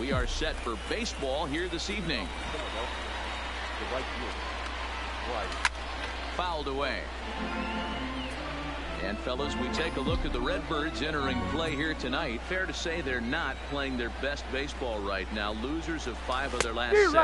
we are set for baseball here this evening. Fouled away. And fellas, we take a look at the Redbirds entering play here tonight. Fair to say they're not playing their best baseball right now. Losers of 5 of their last 6.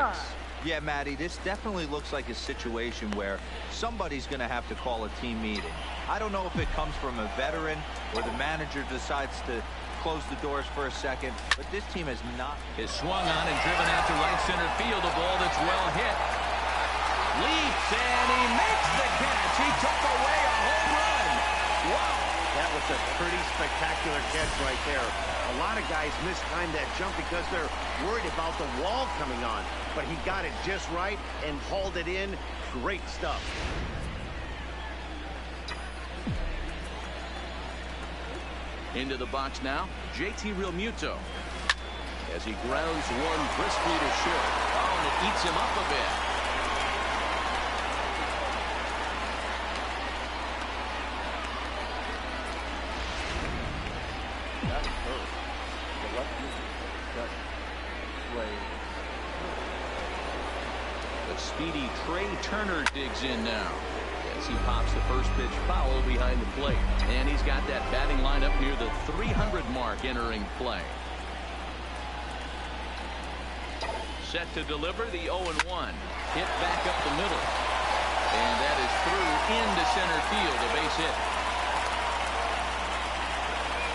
Yeah, Matty, this definitely looks like a situation where somebody's going to have to call a team meeting. I don't know if it comes from a veteran or the manager decides to close the doors for a second, but this team has not. Is swung on and driven out to right center field. A ball that's well hit. Leaps and he makes the catch. He took away a home run. Wow. That was a pretty spectacular catch right there. A lot of guys mistime that jump because they're worried about the wall coming on. But he got it just right and hauled it in. Great stuff. Into the box now, JT Realmuto. As he grounds one briskly to short. Oh, and it eats him up a bit. The speedy Trey Turner digs in now. As he pops the first pitch foul behind the plate. And he's got that batting lineup near the 300 mark entering play. Set to deliver the 0-1. Hit back up the middle. And that is through into center field. A base hit.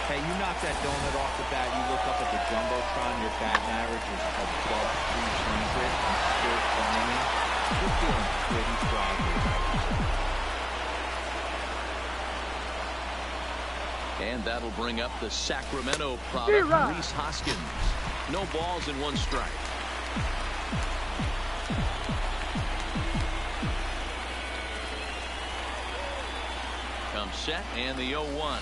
Hey, you knock that donut off the bat, you look up at the Jumbotron, your batting average is above 300 and still climbing. You're feeling pretty froggy. And that'll bring up the Sacramento product, Rhys Hoskins. No balls and 1 strike. Comes set and the 0-1.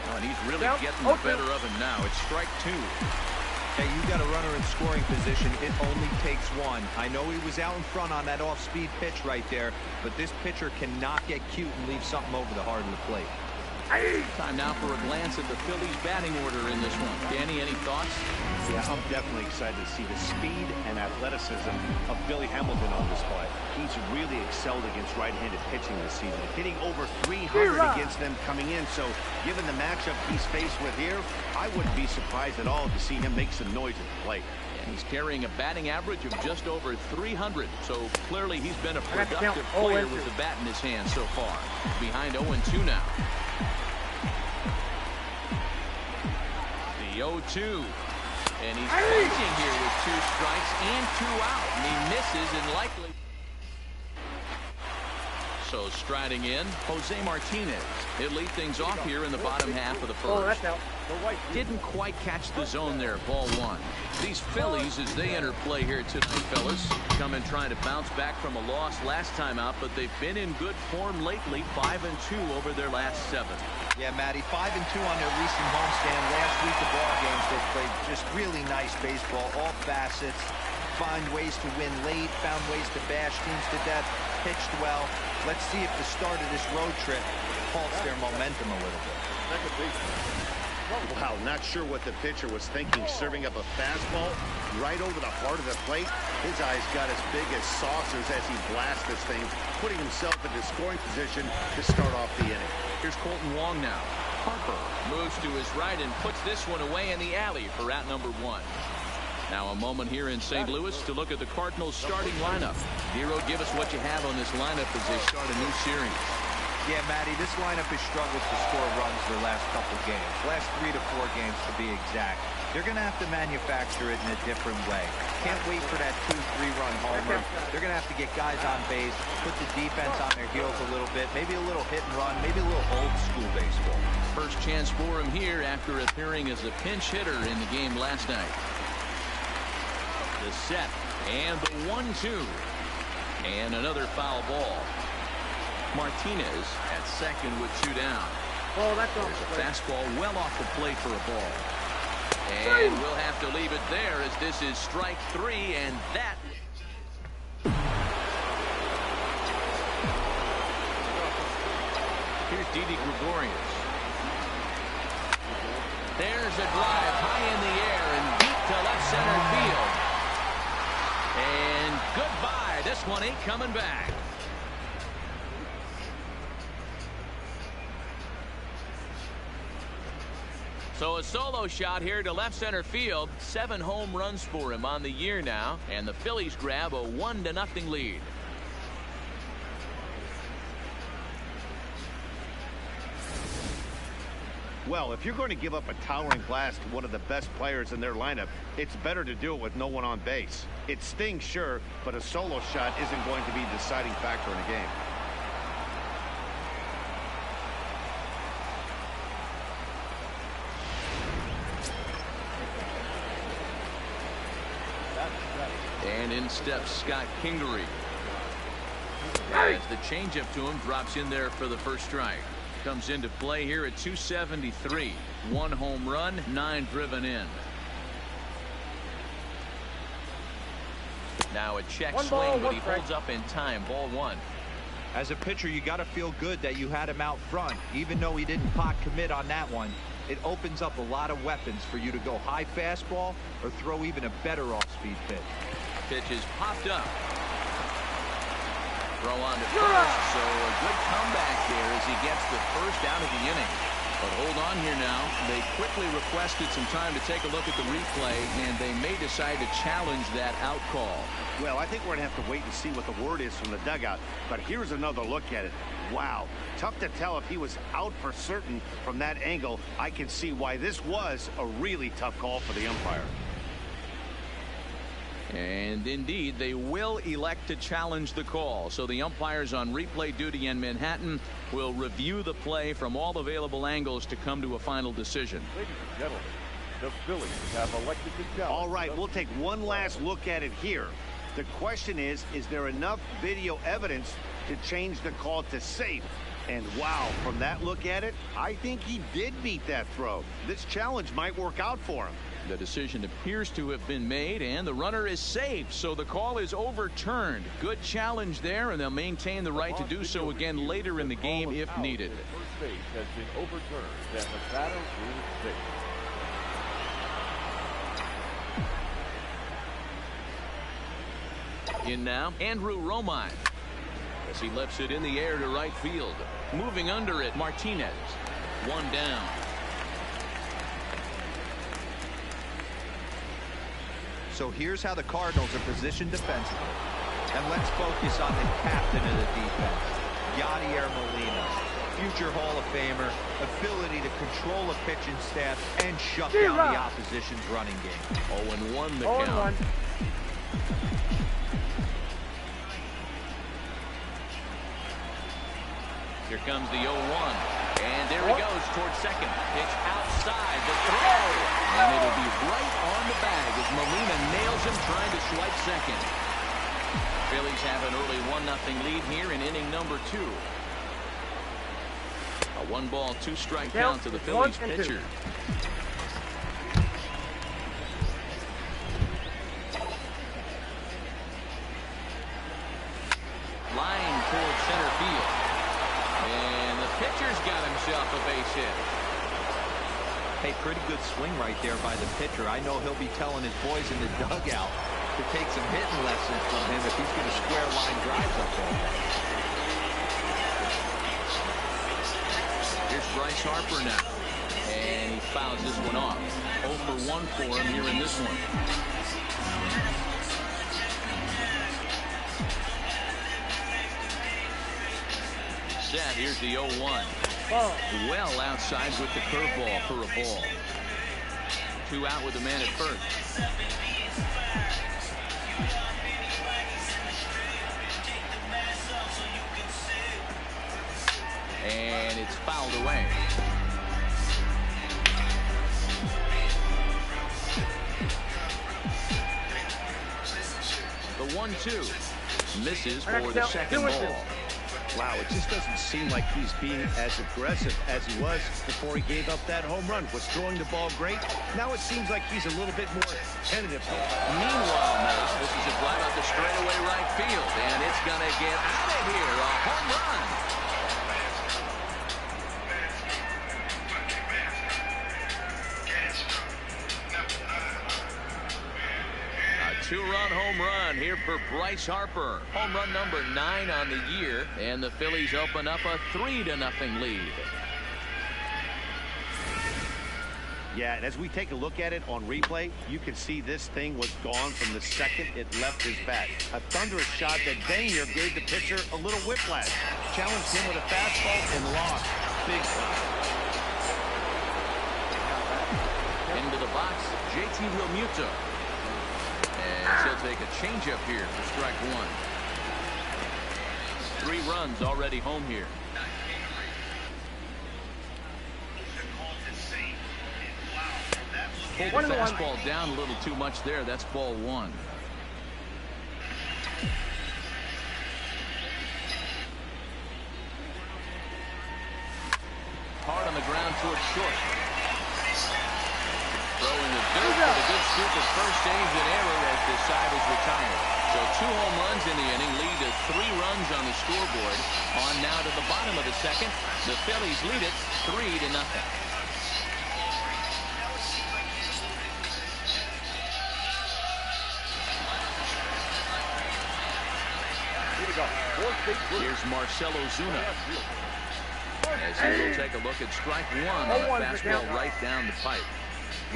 Oh, and he's really getting the better of him now. It's strike 2. Hey, you got a runner in scoring position. It only takes 1. I know he was out in front on that off-speed pitch right there, but this pitcher cannot get cute and leave something over the heart of the plate. Time now for a glance at the Phillies batting order in this one. Danny, any thoughts? Yeah, I'm definitely excited to see the speed and athleticism of Billy Hamilton on display. He's really excelled against right-handed pitching this season, hitting over 300 against them coming in. So given the matchup he's faced with here, I wouldn't be surprised at all to see him make some noise at the plate. And he's carrying a batting average of just over 300. So clearly he's been a productive player with the bat in his hand so far. Behind 0-2 now. The 0-2. And he's pitching here with 2 strikes and 2 out. And he misses and likely. So striding in, Jose Martinez. He'll lead things off here in the bottom half of the first. Didn't quite catch the zone there, ball 1. These Phillies, as they enter play here tonight, fellas, come in trying to bounce back from a loss last time out, but they've been in good form lately, 5-2 over their last 7. Yeah, Matty, 5-2 on their recent homestand. Last week of ball games, they played just really nice baseball, all facets. Find ways to win late, found ways to bash teams to death, pitched well. Let's see if the start of this road trip halts their momentum a little bit. Wow, not sure what the pitcher was thinking, serving up a fastball right over the heart of the plate. His eyes got as big as saucers as he blasts this thing, putting himself into scoring position to start off the inning. Here's Colton Wong now. Harper moves to his right and puts this one away in the alley for out number 1. Now a moment here in St. Louis to look at the Cardinals starting lineup. Hero, give us what you have on this lineup as they start a new series. Yeah, Matty, this lineup has struggled to score runs their last couple games. Last 3 to 4 games to be exact. They're going to have to manufacture it in a different way. Can't wait for that 2-3-run homer. They're going to have to get guys on base, put the defense on their heels a little bit, maybe a little hit and run, maybe a little old school baseball. First chance for him here after appearing as a pinch hitter in the game last night. The set and the 1-2 and another foul ball. Martinez at second with 2 down. Oh, that's off the fastball well off the plate for a ball. And we'll have to leave it there as this is strike 3, and that. Here's Didi Gregorius. There's a drive high in the air and deep to left center 20 coming back. So a solo shot here to left center field. 7 home runs for him on the year now, and the Phillies grab a 1-0 lead. Well, if you're going to give up a towering blast to one of the best players in their lineup, it's better to do it with no one on base. It stings, sure, but a solo shot isn't going to be a deciding factor in a game. And in steps Scott Kingery. As the changeup to him drops in there for the first strike. Comes into play here at 273. 1 home run, 9 driven in. Now a check swing, but he holds up in time. Ball 1. As a pitcher, you got to feel good that you had him out front, even though he didn't pot commit on that one. It opens up a lot of weapons for you to go high fastball or throw even a better off-speed pitch. Pitch is popped up. Throw on to first, so a good comeback there as he gets the first out of the inning. But hold on here now. They quickly requested some time to take a look at the replay, and they may decide to challenge that out call. Well, I think we're going to have to wait and see what the word is from the dugout. But here's another look at it. Wow. Tough to tell if he was out for certain from that angle. I can see why this was a really tough call for the umpire. And indeed, they will elect to challenge the call. So the umpires on replay duty in Manhattan will review the play from all available angles to come to a final decision. Ladies and gentlemen, the Phillies have elected to challenge. All right, we'll take one last look at it here. The question is there enough video evidence to change the call to safe? And wow, from that look at it, I think he did beat that throw. This challenge might work out for him. The decision appears to have been made, and the runner is safe, so the call is overturned. Good challenge there, and they'll maintain the right to do so again later in the game if needed. First base has been overturned, and the batter is safe. In now, Andrew Romine, as he lifts it in the air to right field. Moving under it, Martinez. 1 down. So here's how the Cardinals are positioned defensively. And let's focus on the captain of the defense, Yadier Molina. Future Hall of Famer, ability to control a pitching staff and shut down the opposition's running game. 0-1 the count. Here comes the 0-1. And there he goes towards second. Pitch outside the throw. And it'll be right on the bag as Molina nails him trying to swipe second. Phillies have an early 1-0 lead here in inning number 2. A 1-ball, 2-strike count to the Phillies pitcher. Line towards center field. And the pitcher's got himself a base hit. Hey, pretty good swing right there by the pitcher. I know he'll be telling his boys in the dugout to take some hitting lessons from him if he's going to square line drives up there. Here's Bryce Harper now. And he fouls this one off. 0 for 1 for him here in this one. Set. Here's the 0-1. Well outside with the curveball for a ball. 2 out with the man at first. And it's fouled away. The 1-2 misses for the second ball. Wow, it just doesn't seem like he's being as aggressive as he was before he gave up that home run. Was throwing the ball great. Now it seems like he's a little bit more tentative. Meanwhile, now, this is a fly out the straightaway right field, and it's going to get out of here. A home run. A two-run home run here for Bryce Harper. Home run number 9 on the year, and the Phillies open up a 3-0 lead. Yeah, and as we take a look at it on replay, you can see this thing was gone from the second it left his bat. A thunderous shot that Daniel gave the pitcher a little whiplash. Challenged him with a fastball and lost big time. Into the box, JT Realmuto. And he'll take a changeup here for strike 1. 3 runs already home here. Pulled the fastball down a little too much there. That's ball 1. Hard on the ground towards short. Throw in the dirt for the good scoop at first. Saves an error as the side is retired. So 2 home runs in the inning lead to 3 runs on the scoreboard. On now to the bottom of the second. The Phillies lead it 3-0. Here's Marcell Ozuna as he will take a look at strike 1 on a fastball right down the pipe.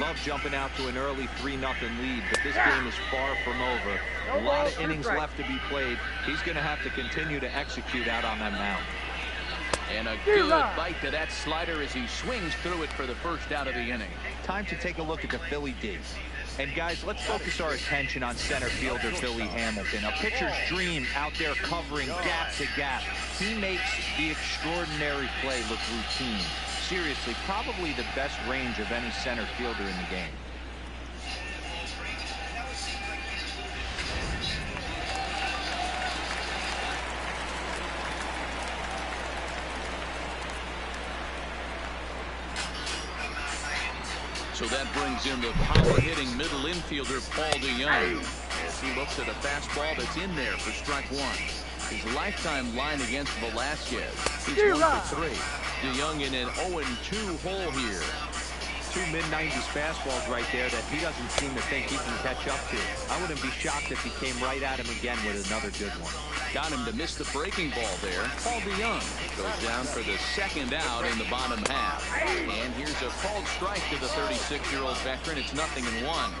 Love jumping out to an early 3-0 lead, but this game is far from over. A lot of innings left to be played. He's going to have to continue to execute out on that mound. And a good bite to that slider as he swings through it for the first out of the inning. Time to take a look at the Philly D. And guys, let's focus our attention on center fielder Billy Hamilton. A pitcher's dream out there covering gap to gap. He makes the extraordinary play look routine. Seriously, probably the best range of any center fielder in the game. So that brings in the power-hitting middle infielder Paul DeYoung as he looks at a fastball that's in there for strike 1. His lifetime line against Velasquez. He's 1 for 3. DeYoung in an 0-2 hole here. 2 mid-90s fastballs right there that he doesn't seem to think he can catch up to. I wouldn't be shocked if he came right at him again with another good one. Got him to miss the breaking ball there. Paul DeYoung goes down for the second out in the bottom half. And here's a called strike to the 36-year-old veteran. It's 0-1.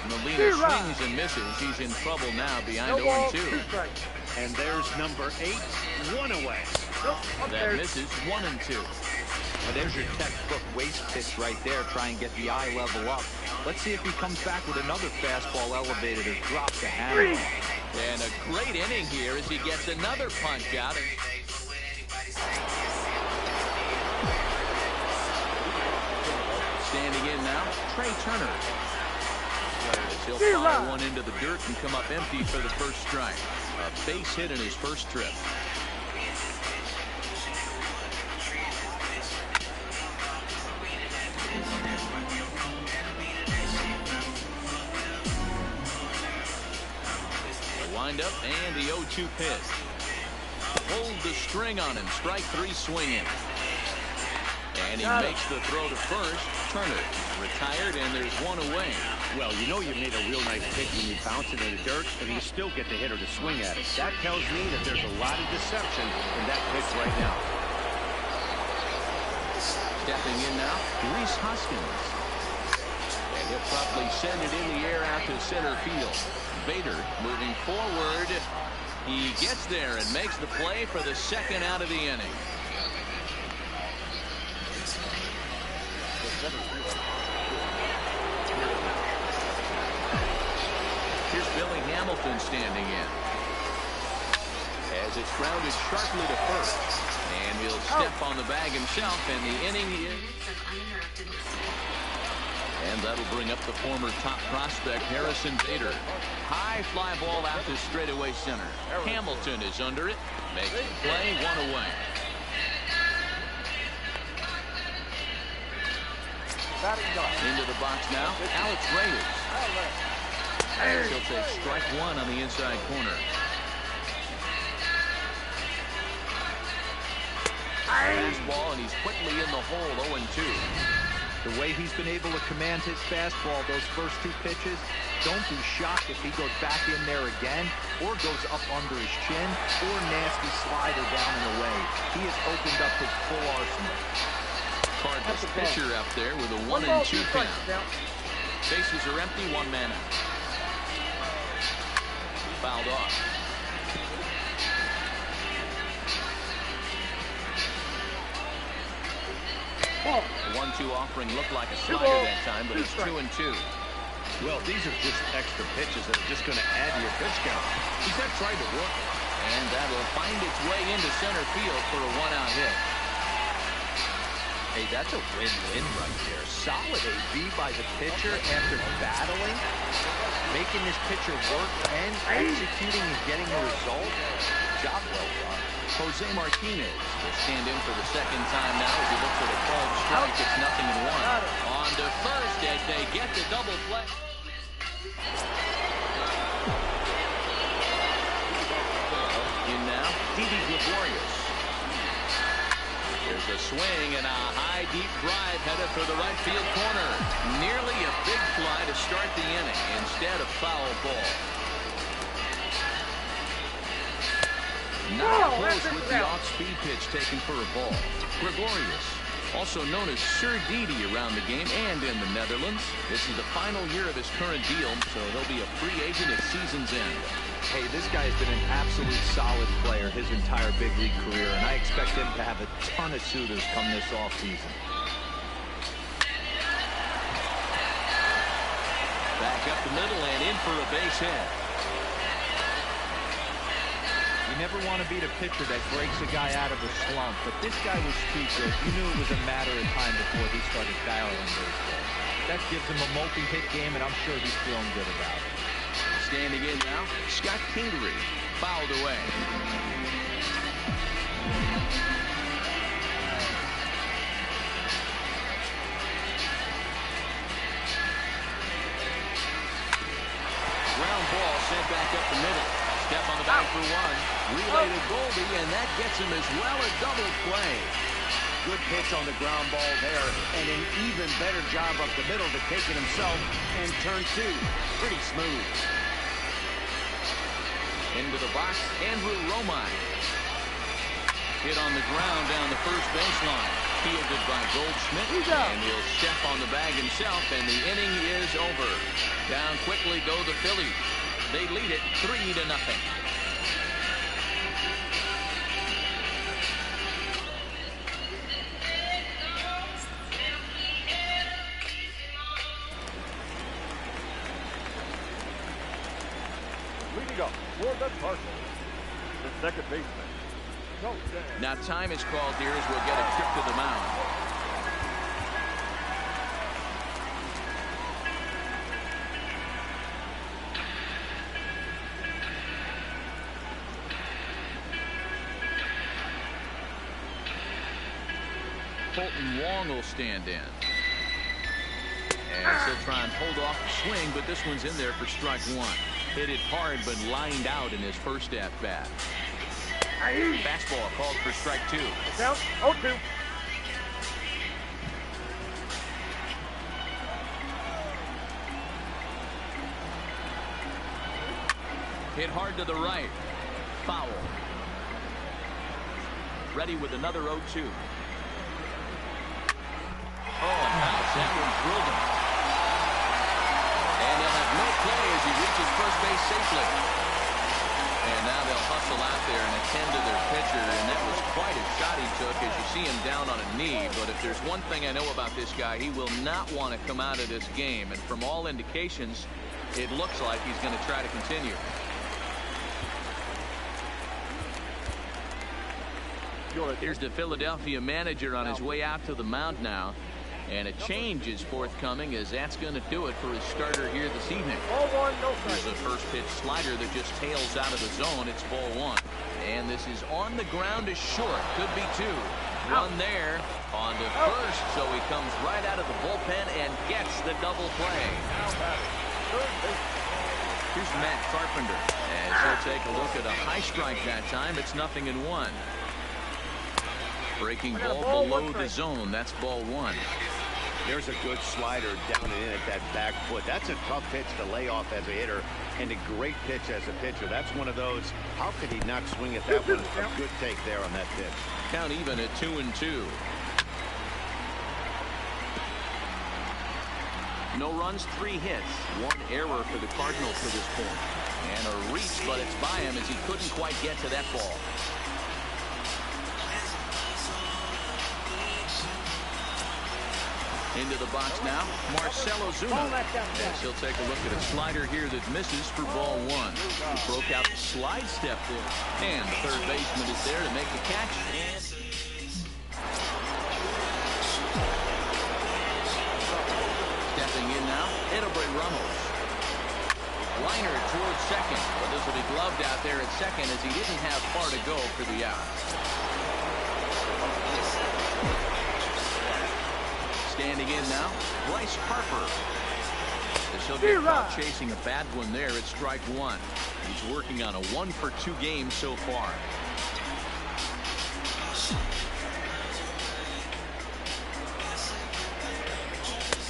Molina swings and misses. He's in trouble now behind 0-2. And there's number 8, 1 away. That misses 1-2. Well, there's your textbook waist pitch right there. Try and get the eye level up. Let's see if he comes back with another fastball elevated or drops the hammer. And a great inning here as he gets another punch out. Standing in now, Trey Turner. He'll fire one into the dirt and come up empty for the first strike. A base hit in his first trip. Wind up and the 0-2 pitch. Hold the string on him. Strike 3 swinging. And he makes the throw to first. Turner retired, and there's 1 away. Well, you know you made a real nice pitch when you bounce it in the dirt, and you still get the hitter to swing at it. That tells me that there's a lot of deception in that pitch right now. Stepping in now, Rhys Hoskins. And he'll probably send it in the air out to center field. Bader moving forward. He gets there and makes the play for the second out of the inning. Here's Billy Hamilton standing in. As it's grounded sharply to first. And he'll step on the bag himself, and the inning is... And that'll bring up the former top prospect, Harrison Bader. High fly ball out to straightaway center. Hamilton is under it. Makes the play, 1 away. Into the box now, Alex Reyes. And he'll take strike 1 on the inside corner. Fastball, and he's quickly in the hole, 0-2. The way he's been able to command his fastball those first 2 pitches, don't be shocked if he goes back in there again or goes up under his chin or nasty slider down and away. He has opened up his full arsenal. Cardinals pitcher up there with a 1-2 count. Bases are empty, 1 man out. Fouled off. 1-2 offering looked like a slider that time, but it's 2-2. Well, these are just extra pitches that are just going to add to your pitch count. He's not trying to work it. And that'll find its way into center field for a 1-out hit. Hey, that's a win-win right there. Solid AB by the pitcher after battling, making this pitcher work and executing and getting a result. Job well done. Jose Martinez will stand in for the second time now as he looks for the called strike. It's 0-1. On to first as they get the double play. In now, Didi Gregorius. There's a swing and a high deep drive headed for the right field corner. Nearly a big fly to start the inning instead of foul ball. Not close with the off-speed pitch taken for a ball. Gregorius, also known as Sir Didi around the game and in the Netherlands. This is the final year of his current deal, so he'll be a free agent at season's end. Hey, this guy has been an absolute solid player his entire big league career, and I expect him to have a ton of suitors come this offseason. Back up the middle and in for a base hit. You never want to beat a pitcher that breaks a guy out of a slump, but this guy was too good. You knew it was a matter of time before he started barreling baseball. That gives him a multi-hit game, and I'm sure he's feeling good about it. Standing in now, Scott Kingery, fouled away. Ground ball sent back up the middle. Step on the bag for 1. Relay to Goldie, and that gets him as well a double play. Good pitch on the ground ball there, and an even better job up the middle to take it himself. And turn 2, pretty smooth. Into the box, Andrew Romine. Hit on the ground down the first baseline. Fielded by Goldschmidt, and he'll step on the bag himself, and the inning is over. Down quickly go the Phillies. They lead it 3-0. Leading up for the Cardinals, the second baseman. Now time is called here as we'll get a trip to the mound. Colton Wong will stand in. And he'll try and hold off the swing, but this one's in there for strike 1. Hit it hard, but lined out in his first at-bat. Fastball called for strike 2. Count 0-2. Hit hard to the right. Foul. Ready with another 0-2. Oh, ouch. That one drilled him. And he'll have no play as he reaches first base safely. And now they'll hustle out there and attend to their pitcher. And that was quite a shot he took as you see him down on a knee. But if there's one thing I know about this guy, he will not want to come out of this game. And from all indications, it looks like he's going to try to continue. Here's the Philadelphia manager on his way out to the mound now. And a change is forthcoming as that's going to do it for his starter here this evening. There's a first pitch slider that just tails out of the zone. It's ball 1. And this is on the ground is short. Could be 2. Run there on to first. So he comes right out of the bullpen and gets the double play. Here's Matt Carpenter as he'll take a look at a high strike that time. It's 0-1. Breaking ball below the zone. That's ball 1. There's a good slider down and in at that back foot. That's a tough pitch to lay off as a hitter, and a great pitch as a pitcher. That's one of those, how could he not swing at that one? A good take there on that pitch. Count even at 2-2. No runs, 3 hits, 1 error for the Cardinals to this point. And a reach, but it's by him as he couldn't quite get to that ball. Into the box now, Marcell Ozuna. Next, he'll take a look at a slider here that misses for ball 1. He broke out the slide step there. And the third baseman is there to make the catch. Stepping in now, Ramos. Liner towards second, but this will be gloved out there at second as he didn't have far to go for the out. Standing in now, Bryce Harper. As he'll get caught chasing a bad one there at strike 1. He's working on a 1-for-2 game so far.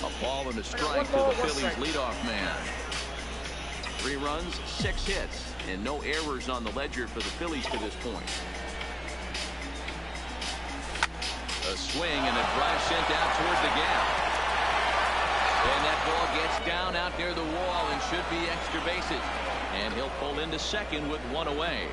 A ball and a strike to the Phillies leadoff man. 3 runs, 6 hits, and no errors on the ledger for the Phillies to this point. A swing and a drive sent out toward the gap. And that ball gets down out near the wall and should be extra bases. And he'll pull into second with 1 away.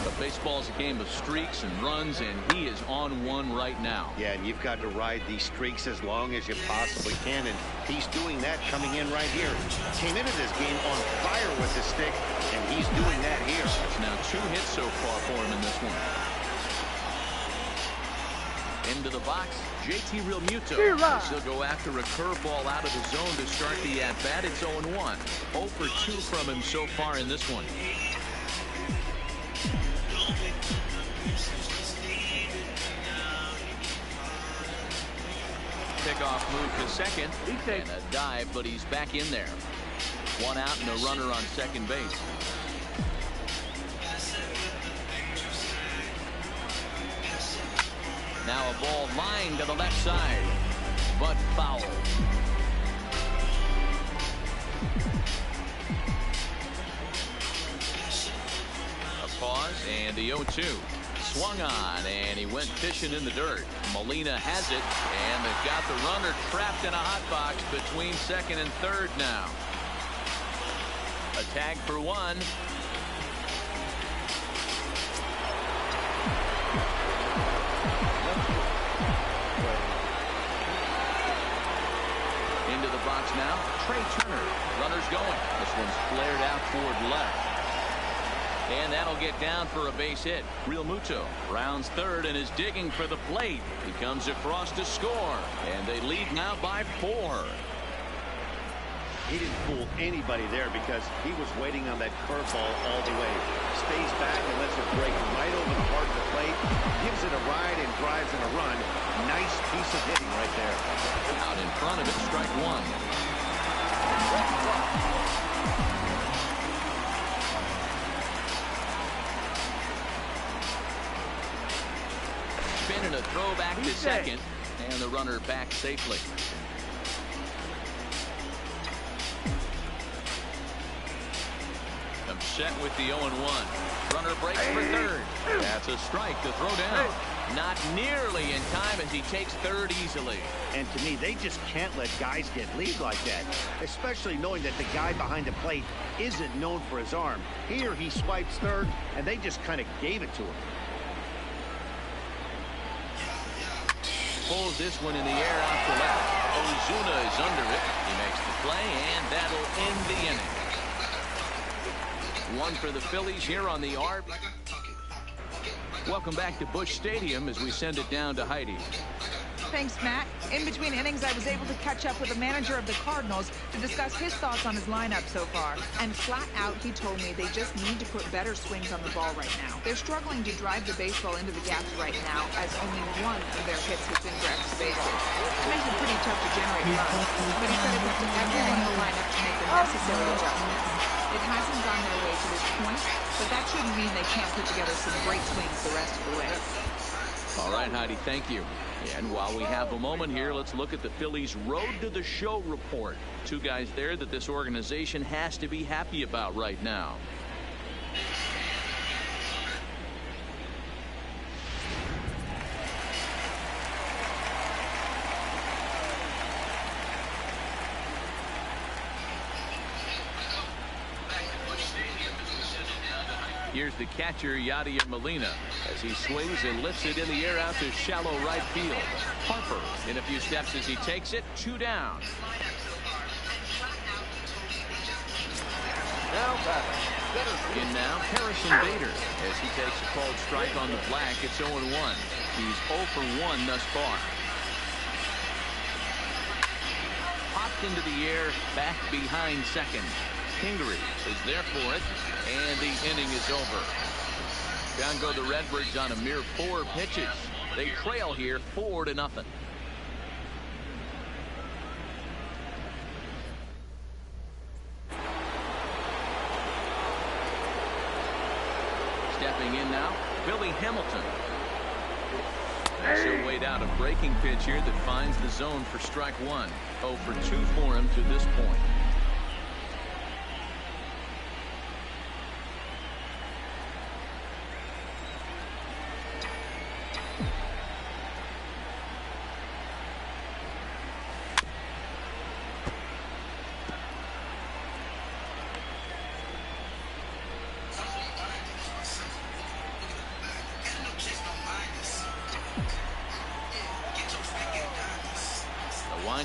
But baseball's a game of streaks and runs, and he is on one right now. Yeah, and you've got to ride these streaks as long as you possibly can, and he's doing that coming in right here. Came into this game on fire with the stick, and he's doing that here. It's now 2 hits so far for him in this one. Into the box, JT Realmuto. He'll go after a curveball out of the zone to start the at-bat. It's 0-1. 0 for 2 from him so far in this one. Pickoff move to second, and a dive, but he's back in there. 1 out and a runner on second base. Now a ball lined to the left side, but foul. A pause and the 0-2. Swung on, and he went fishing in the dirt. Molina has it, and they've got the runner trapped in a hot box between second and third now. A tag for 1. Into the box now, Trey Turner. Runner's going. This one's flared out toward left. And that'll get down for a base hit. Realmuto rounds third and is digging for the plate. He comes across to score, and they lead now by 4. He didn't fool anybody there because he was waiting on that curveball all the way. Stays back and lets it break right over the heart of the plate. Gives it a ride and drives in a run. Nice piece of hitting right there. Out in front of it, strike 1. Spin and a throw back to second, and the runner back safely. I'm set with the 0-1. Runner breaks for third. That's a strike to throw down. Not nearly in time as he takes third easily. And to me, they just can't let guys get leads like that, especially knowing that the guy behind the plate isn't known for his arm. Here he swipes third, and they just kind of gave it to him. Pulls this one in the air out to left. Ozuna is under it. He makes the play, and that'll end the inning. 1 for the Phillies here on the ARB. Welcome back to Busch Stadium as we send it down to Heidi. Thanks, Matt. In between innings, I was able to catch up with the manager of the Cardinals to discuss his thoughts on his lineup so far. And flat out, he told me they just need to put better swings on the ball right now. They're struggling to drive the baseball into the gaps right now, as only 1 of their hits has been for extra bases. It makes it pretty tough to generate runs. But he said it's up to everyone in the lineup to make the necessary adjustments. It hasn't gone their way to this point, but that shouldn't mean they can't put together some great swings the rest of the way. All right, Heidi, thank you. And while we have a moment here, let's look at the Phillies' road to the show report. Two guys there that this organization has to be happy about right now. Here's the catcher, Yadier Molina, as he swings and lifts it in the air out to shallow right field. Harper in a few steps as he takes it. 2 down. In now, Harrison Bader as he takes a called strike on the black. It's 0-1. He's 0 for 1 thus far. Popped into the air, back behind second. Kingery is there for it, and the inning is over. Down go the Redbirds on a mere 4 pitches. They trail here 4-0. Stepping in now, Billy Hamilton. So weighed out a breaking pitch here that finds the zone for strike 1. 0 for 2 for him to this point.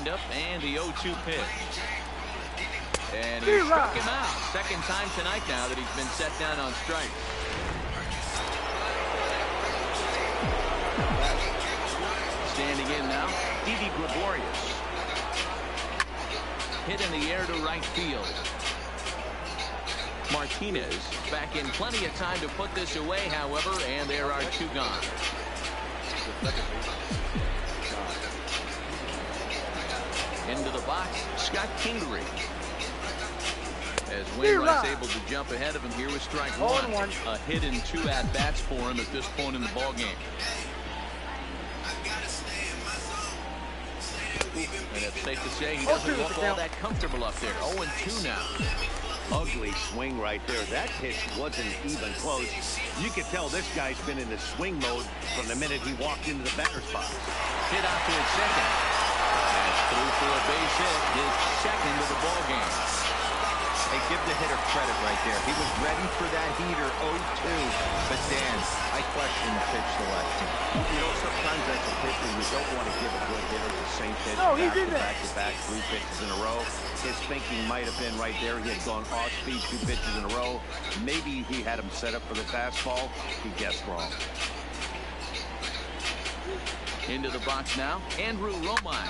Up and the 0-2 pitch. And he struck him out. Second time tonight now that he's been set down on strikes. Standing in now, Didi Gregorius. Hit in the air to right field. Martinez back in plenty of time to put this away, however, and there are 2 gone. Into the box, Scott Kingery. As Wainwright's able to jump ahead of him here with strike 1. A hit in 2 at-bats for him at this point in the ballgame. And it's safe to say he doesn't look all that comfortable up there. 0-2 now. Ugly swing right there. That pitch wasn't even close. You could tell this guy's been in the swing mode from the minute he walked into the batter's box. Hit out to his second. Through for a base hit, his second of the ball game. Hey, give the hitter credit right there. He was ready for that heater 0-2. But Dan, I question the pitch selection. You know, sometimes as a pitcher, you don't want to give a good hitter the same pitch back-to-back, 3 pitches in a row. His thinking might have been right there. He had gone off speed 2 pitches in a row. Maybe he had him set up for the fastball. He guessed wrong. Into the box now, Andrew Romine.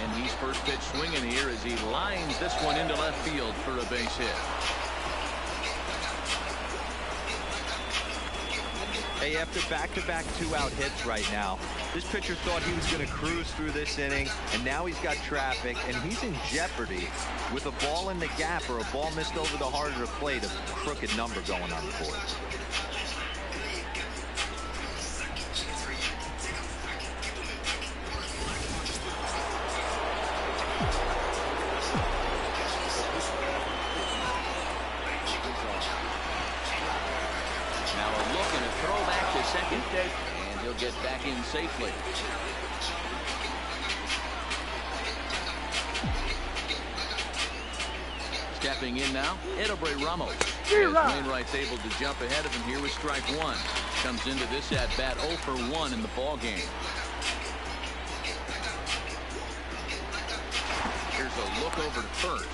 And he's first pitch swinging here as he lines this one into left field for a base hit. Hey, after back-to-back 2-out hits right now, this pitcher thought he was going to cruise through this inning, and now he's got traffic, and he's in jeopardy with a ball in the gap or a ball missed over the heart of the plate, a crooked number going on the board. And he'll get back in safely. Stepping in now, Edobre Ramos. As Wainwright's able to jump ahead of him here with strike 1. Comes into this at-bat 0 for 1 in the ball game. Here's a look over to first.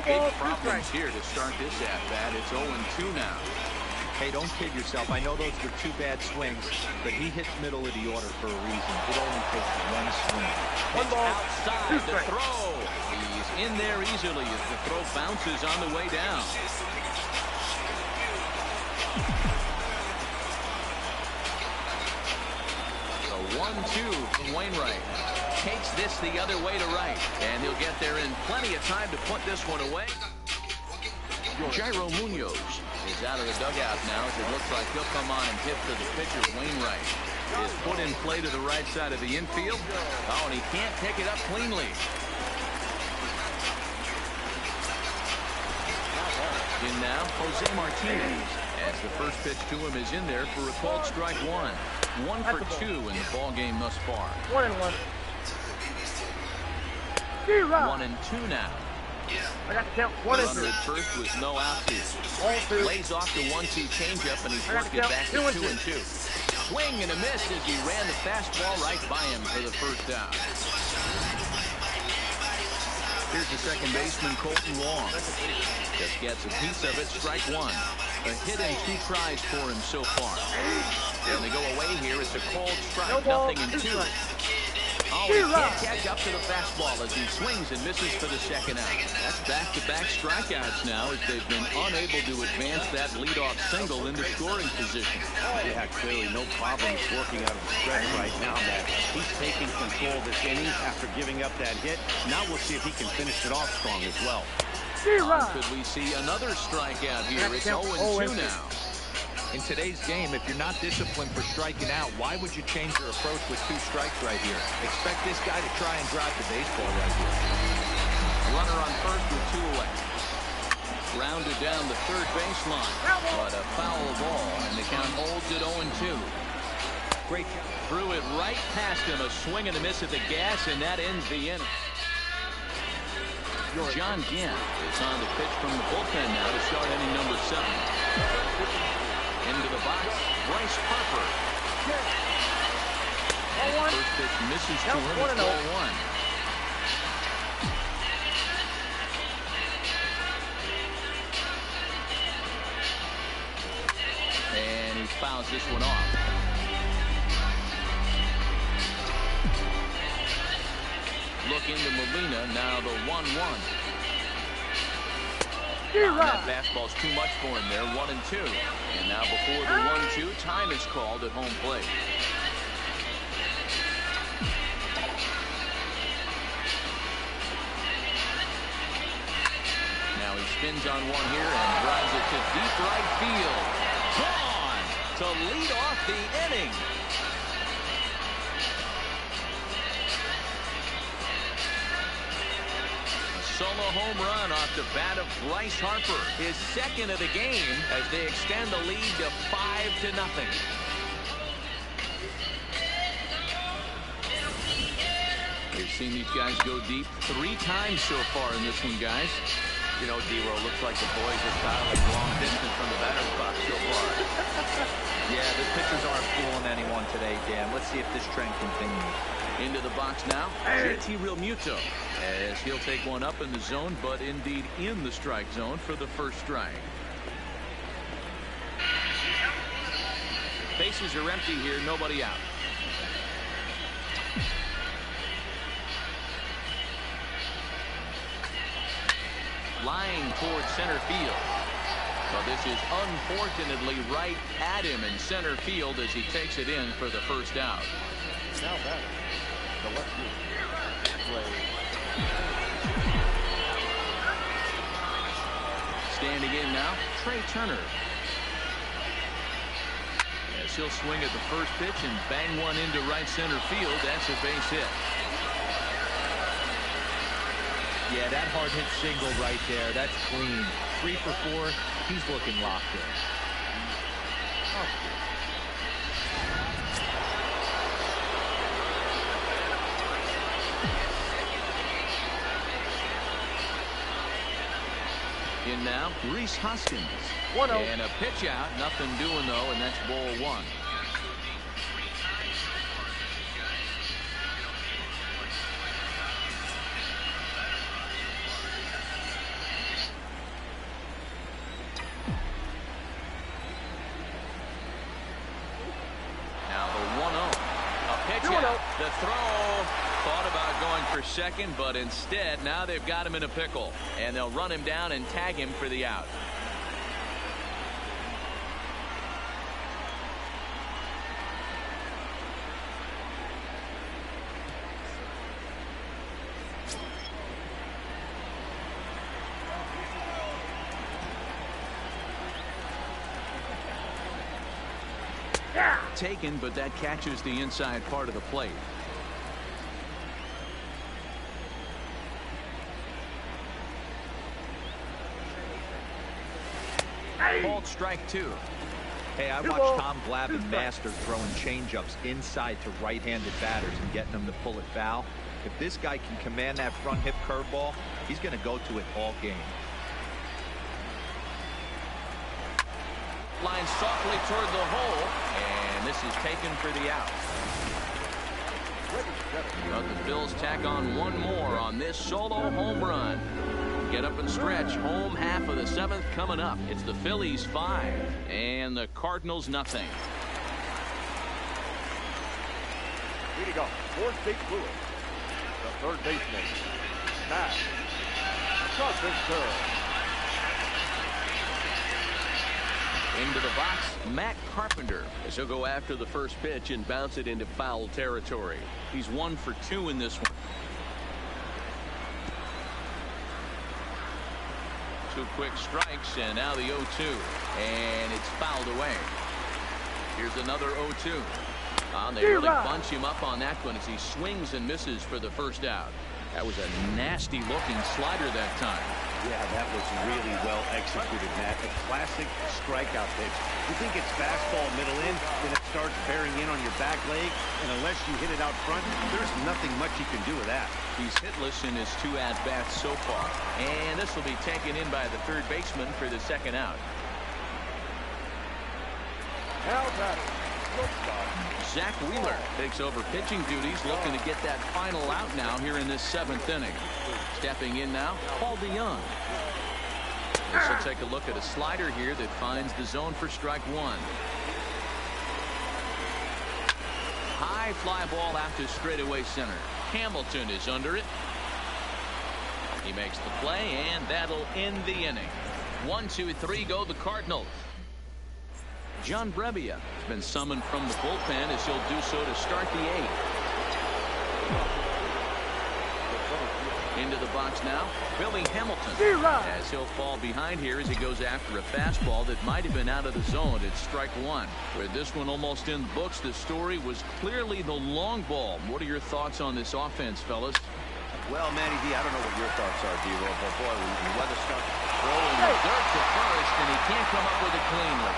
Big problems here to start this at-bat. It's 0-2 now. Hey, don't kid yourself. I know those were 2 bad swings, but he hits middle of the order for a reason. It only takes 1 swing. One ball outside the throw. He's in there easily as the throw bounces on the way down. The 1-2 from Wainwright. takes this the other way to right. And he'll get there in plenty of time to put this one away. Jairo Munoz is out of the dugout now as it looks like he'll come on and hit to the pitcher. Wainwright is put in play to the right side of the infield. Oh, and he can't pick it up cleanly. In now, Jose Martinez, as the first pitch to him is in there for a called strike one. 1 for 2 in the ball game thus far. 1-1. 1-2 now. I got to count 1 and 2. Runner at first with no outs here. Lays off the 1-2 changeup, and he's worked it back to 2 and 2. Swing and a miss as he ran the fastball right by him for the first out. Here's the second baseman, Colton Wong. Just gets a piece of it, strike one. A hit and 2 tries for him so far. And they go away here. It's a called strike, nothing in 2. Oh, he can't catch up to the fastball as he swings and misses for the second out. That's back-to-back strikeouts now as they've been unable to advance that leadoff single into scoring position. Yeah, clearly no problems working out of the stretch right now, Matt. He's taking control of this inning after giving up that hit. Now we'll see if he can finish it off strong as well. Could we see another strikeout here? It's 0-2 now. In today's game, if you're not disciplined for striking out, why would you change your approach with 2 strikes right here? Expect this guy to try and drive the baseball right here. Runner on first with 2 away. Grounded down the third baseline. But a foul ball, and the count holds at 0-2. Great. Threw it right past him. A swing and a miss at the gas, and that ends the inning. John Gant is on the pitch from the bullpen now to start inning number 7. Into the box, Bryce Harper. First pitch misses to him at ball 1. And he fouls this one off. Look into Molina, now the 1-1. That fastball's too much for him there, 1-2. And now before the 1-2, time is called at home plate. Now he spins on one here and drives it to deep right field. Gone to lead off the inning. Solo home run off the bat of Bryce Harper, his second of the game as they extend the lead to 5-0. We've seen these guys go deep 3 times so far in this one, guys. You know, D-Roll, looks like the boys are battling long distance from the batter's box so far. Yeah, the pitchers aren't fooling anyone today, Dan. Let's see if this trend continues. Into the box now, JT Realmuto, as he'll take one up in the zone, but indeed in the strike zone for the first strike. Bases are empty here, nobody out. Line towards center field. Well, this is unfortunately right at him in center field as he takes it in for the first out. Now back. The lefty play. Standing in now, Trey Turner. As he'll swing at the first pitch and bang one into right center field. That's a base hit. Yeah, that hard hit single right there. That's clean. 3 for 4. He's looking locked in. In now, Rhys Hoskins. 1-0. And a pitch out. Nothing doing, though, and that's ball 1. Now the 1-0. A pitch out. The throw. Thought about going for second, but instead now they've got him in a pickle, and they'll run him down and tag him for the out. Taken, but that catches the inside part of the plate. Called strike 2. Hey, I watched Tom Glavine master throwing changeups inside to right-handed batters and getting them to pull it foul. If this guy can command that front hip curveball, he's going to go to it all game. Line softly toward the hole, and this is taken for the out. But the Phils tack on one more on this solo home run. Get up and stretch. Home half of the 7th coming up. It's the Phillies 5 and the Cardinals nothing. Here you go. Fourth big Lewis. The third baseman. Matt Carpenter. Into the box, Matt Carpenter, as he'll go after the first pitch and bounce it into foul territory. He's 1 for 2 in this one. 2 quick strikes, and now the 0-2, and it's fouled away. Here's another 0-2. They really bunch him up on that one as he swings and misses for the first out. That was a nasty looking slider that time. Yeah, that was really well executed, Matt. A classic strikeout pitch. You think it's fastball middle in, then it starts bearing in on your back leg, and unless you hit it out front, there's nothing much you can do with that. He's hitless in his 2 at-bats so far, and this will be taken in by the third baseman for the second out. Now batting. Zach Wheeler takes over pitching duties, looking to get that final out now here in this 7th inning. Stepping in now, Paul DeYoung. This will take a look at a slider here that finds the zone for strike 1. High fly ball out to straightaway center. Hamilton is under it. He makes the play, and that'll end the inning. 1, 2, 3 go the Cardinals. John Brebbia has been summoned from the bullpen as he'll do so to start the 8th. Into the box now, Billy Hamilton, as he'll fall behind here as he goes after a fastball that might have been out of the zone. It's strike 1. With this one almost in the books, the story was clearly the long ball. What are your thoughts on this offense, fellas? Well, Matty D, I don't know what your thoughts are, D-Roll, but boy, when the weather starts rolling the dirt to first, and he can't come up with it cleanly.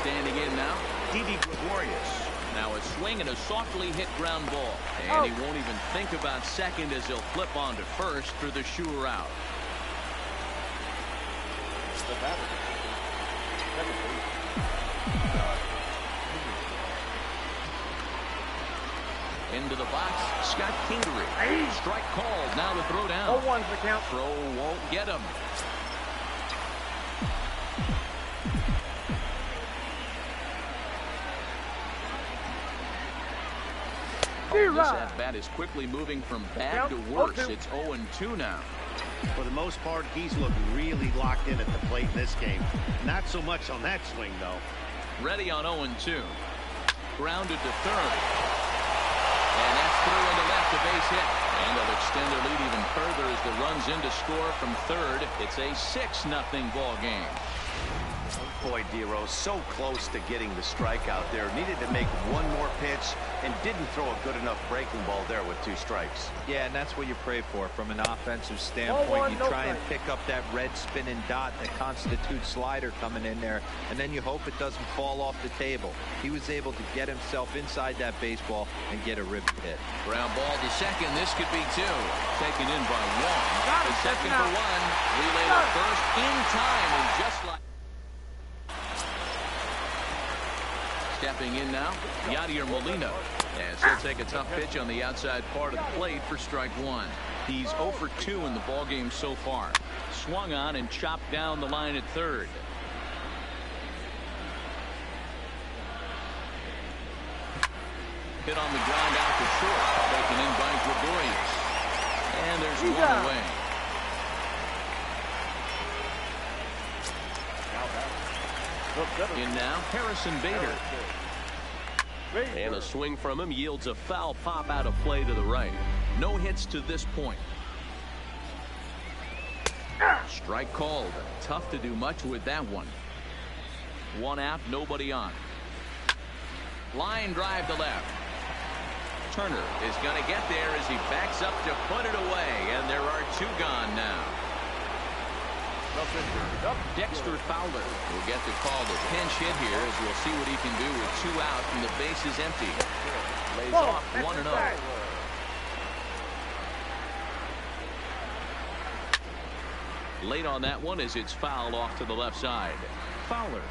Standing in now, Didi Gregorius. Now a swing and a softly hit ground ball. And he won't even think about second as he'll flip on to first for the sure out. The batter. Second base. Into the box, Scott Kingery. Strike called. Now the throw down. 0-1's the count. Throw won't get him. This at-bat is quickly moving from bad to worse. It's 0-2 now. For the most part, he's looked really locked in at the plate in this game. Not so much on that swing, though. Ready on 0-2. Grounded to third. And that's through into left, a base hit. And they'll extend their lead even further as the runs in to score from third. It's a 6-0 ball game. Boy, D-Rose, so close to getting the strikeout there. Needed to make one more pitch and didn't throw a good enough breaking ball there with 2 strikes. Yeah, and that's what you pray for from an offensive standpoint. You try and pick up that red spinning dot that constitutes slider coming in there, and then you hope it doesn't fall off the table. He was able to get himself inside that baseball and get a ribby hit. Ground ball to second. This could be 2. Taken in by 1. The second for 1. Relay to first in time, and just like stepping in now, Yadier Molina, as he'll take a tough pitch on the outside part of the plate for strike 1. He's 0 for 2 in the ballgame so far. Swung on and chopped down the line at third. Hit on the ground out to short, taken in by Gregorius. And there's one away. In now, Harrison Bader. And a swing from him yields a foul pop out of play to the right. No hits to this point. Strike called. Tough to do much with that one. One out, nobody on. Line drive to left. Turner is going to get there as he backs up to put it away, and there are two gone now. Dexter Fowler will get the call to pinch hit here, as we'll see what he can do with two out and the base is empty. Lays off 1-0. Late on that one as it's fouled off to the left side. Fowler,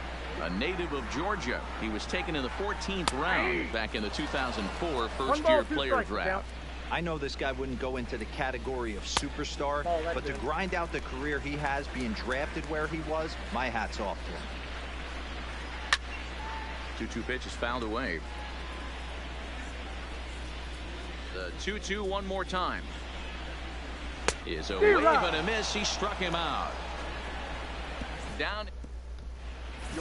a native of Georgia. He was taken in the 14th round back in the 2004 first-year player draft. I know this guy wouldn't go into the category of superstar, but to grind out the career he has being drafted where he was, my hat's off to him. 2-2 pitch is fouled away. The 2-2 one more time. Is a wave and a miss. He struck him out. Down.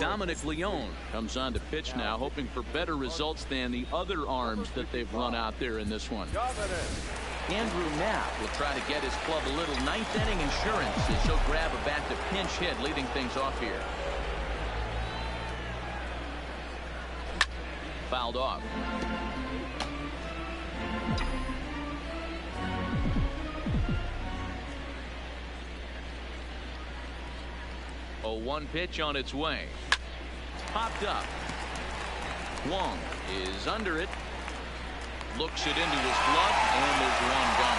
Dominic Leone comes on to pitch now, hoping for better results than the other arms that they've run out there in this one. Andrew Knapp will try to get his club a little ninth inning insurance as he'll grab a bat to pinch hit, leading things off here. Fouled off. A 1 pitch on its way. Popped up. Wong is under it. Looks it into his glove, and there's one gone.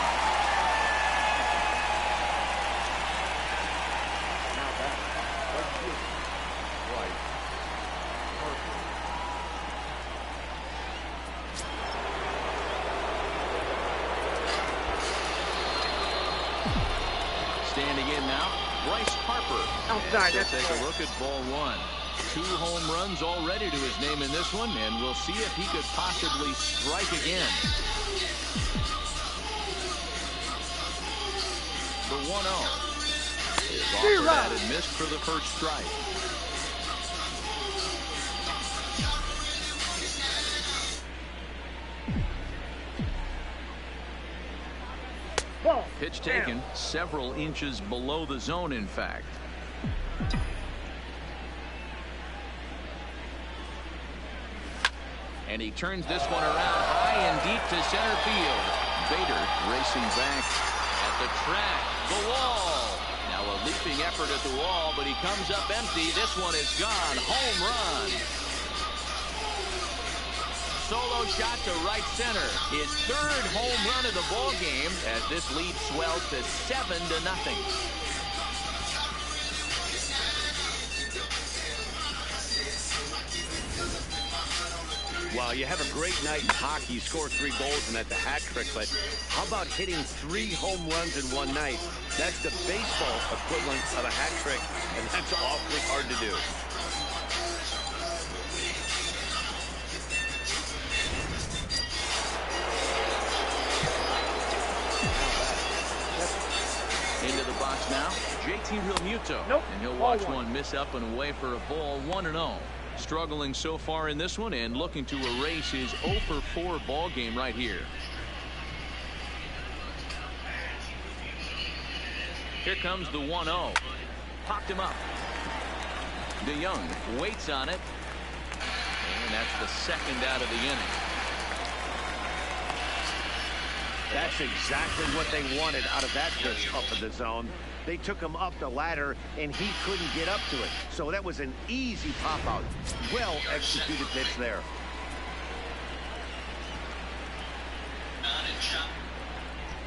Now back. Left field. Right. Standing in now, Bryce Harper. Outside. Let's take a look at ball one. 2 home runs already to his name in this one, and we'll see if he could possibly strike again. The 1-0 is offered at and missed for the first strike. Pitch taken several inches below the zone, in fact. And he turns this one around high and deep to center field. Bader racing back at the track. The wall. Now a leaping effort at the wall, but he comes up empty. This one is gone. Home run. Solo shot to right center. His 3rd home run of the ball game as this lead swells to 7-0. Well, you have a great night in hockey, score 3 goals, and that's a hat trick. But how about hitting 3 home runs in one night? That's the baseball equivalent of a hat trick, and that's awfully hard to do. Into the box now, JT Realmuto. Nope. And he'll watch one miss up and away for a ball. 1-0. Struggling so far in this one and looking to erase his 0-for-4 ball game right here. Here comes the 1-0. Popped him up. DeYoung waits on it. And that's the 2nd out of the inning. That's exactly what they wanted out of that pitch up in the zone. They took him up the ladder, and he couldn't get up to it. So that was an easy pop-out. Well executed pitch there.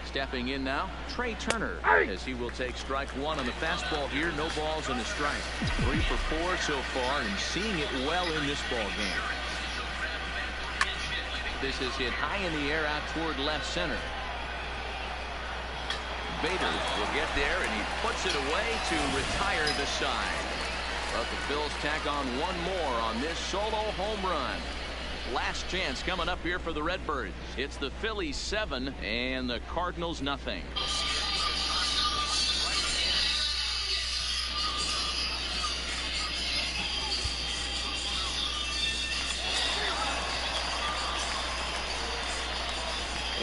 Stepping in now, Trey Turner, as he will take strike 1 on the fastball here. No balls and a strike. 3 for 4 so far, and seeing it well in this ball game. This is hit high in the air out toward left center. Bader will get there, and he puts it away to retire the side. But the Bills tack on one more on this solo home run. Last chance coming up here for the Redbirds. It's the Phillies 7 and the Cardinals nothing.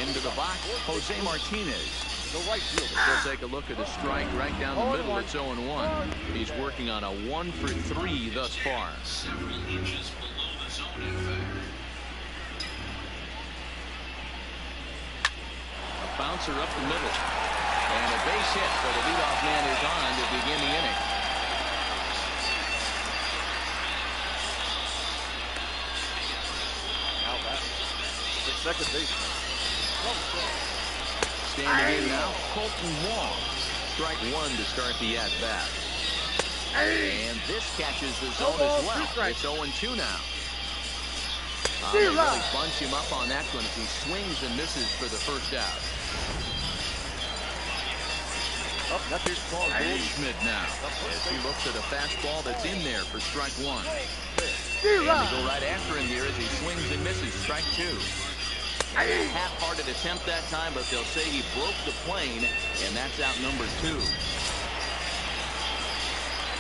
Into the box, Jose Martinez. The right fielder. We'll take a look at a strike right down the middle. It's 0-1. He's working on a 1 for 3 thus far. Several inches below the zone, in fact. A bouncer up the middle. And a base hit, so the leadoff man is on to begin the inning. Now back. The second baseman. Standing in now, Colton Wong. Strike 1 to start the at-bat. And this catches the zone as well. It's 0-2 now. They really bunch him up on that one as he swings and misses for the first out. That's his call. Goldschmidt now as he looks at a fastball that's in there for strike 1. And they go right after him here as he swings and misses. Strike 2. A half-hearted attempt that time, but they'll say he broke the plane, and that's out number 2.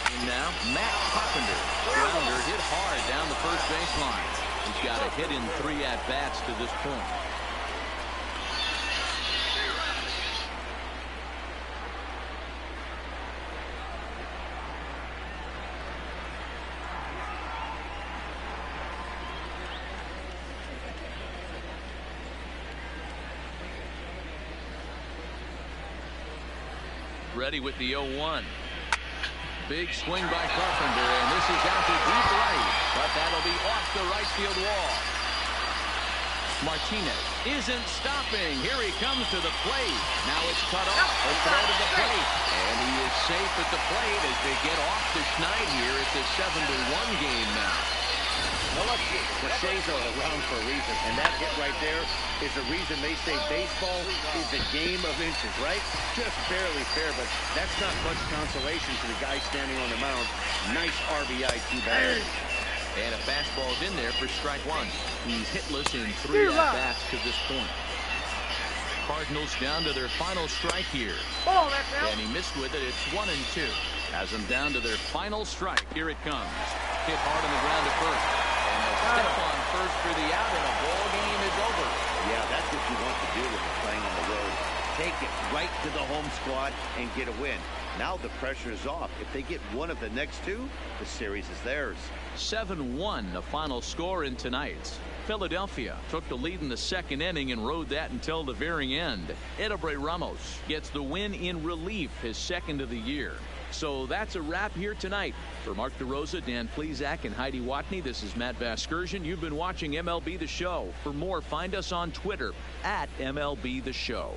And now, Matt Carpenter. Grounder hit hard down the first baseline. He's got a hit in 3 at-bats to this point. Ready with the 0-1. Big swing by Carpenter, and this is out to deep right, but that'll be off the right field wall. Martinez isn't stopping. Here he comes to the plate. Now it's cut off. A throw to the plate, and he is safe at the plate as they get off the Schneid here. It's a 7-1 game now. Well, let's see. Cliches are around for a reason, and that hit right there is the reason they say baseball is a game of inches, right? Just barely fair, but that's not much consolation to the guy standing on the mound. Nice RBI, too bad. And a fastball's in there for strike 1. He's hitless in 3 at-bats to this point. Cardinals down to their final strike here. And he missed with it. It's 1-2. Has them down to their final strike. Here it comes. Hit hard on the ground at first. And a step on first for the out, and a ball game is over. Yeah, that's what you want to do when you're playing on the road. Take it right to the home squad and get a win. Now the pressure is off. If they get one of the next 2, the series is theirs. 7-1, the final score in tonight's. Philadelphia took the lead in the second inning and rode that until the very end. Edelbray Ramos gets the win in relief, his second of the year. So that's a wrap here tonight. For Mark DeRosa, Dan Plesac, and Heidi Watney, this is Matt Vasgersian. You've been watching MLB The Show. For more, find us on Twitter @MLB The Show.